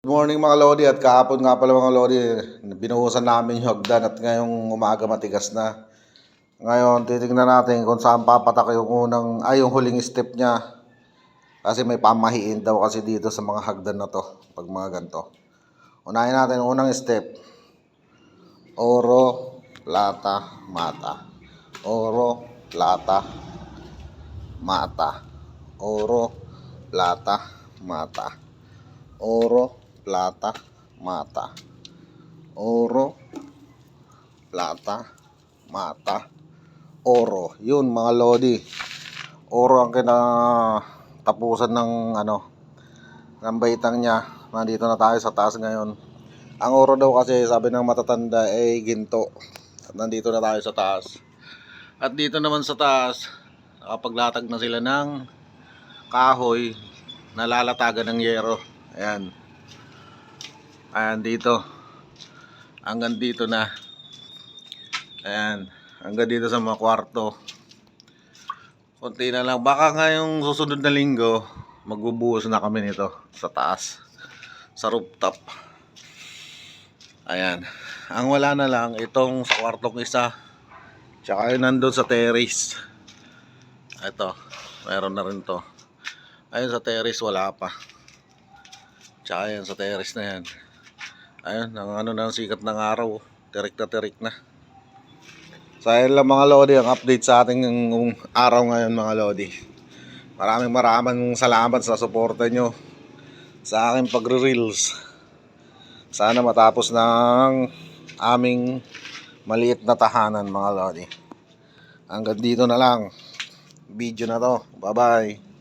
Good morning mga Lodi, at kahapon nga pala mga Lodi, binuhusan namin yung hagdan at ngayong umaga matigas na. Ngayon titignan natin kung saan papatak yung yung huling step niya. Kasi may pamahiin daw kasi dito sa mga hagdan na to pag mga ganito. Unahin natin unang step. Oro, plata, mata. Oro, plata, mata. Oro, plata, mata. Oro, plata, mata. Oro, plata, mata, oro. Yun mga Lodi. Oro ang kinatapusan ng baitang niya. Nandito na tayo sa taas ngayon. Ang oro daw kasi sabi ng matatanda ay ginto. At nandito na tayo sa taas. At dito naman sa taas, nakapaglatag na sila ng kahoy na lalatagan ng yero. Ayan. Ayan dito. Hanggang dito na. Ayan. Hanggang dito sa mga kwarto. Kunti na lang. Baka ngayong susunod na linggo, magbubuhos na kami nito sa taas. Sa rooftop. Ayan. Ang wala na lang, itong sa kwartong isa. Tsaka yun nandun sa terrace. Ito. Meron na rin to. Ayun sa terrace wala pa. Tsaka yan sa terrace na yan. Ayun. Ang ng sikat ng araw. Tirik na. So ayun lang mga Lodi, ang update sa ating araw ngayon mga Lodi. Maraming salamat sa suporta nyo sa aking pagre-reels. Sana matapos ng aming maliit na tahanan mga Lodi. Hanggang dito na lang video na to. Bye bye.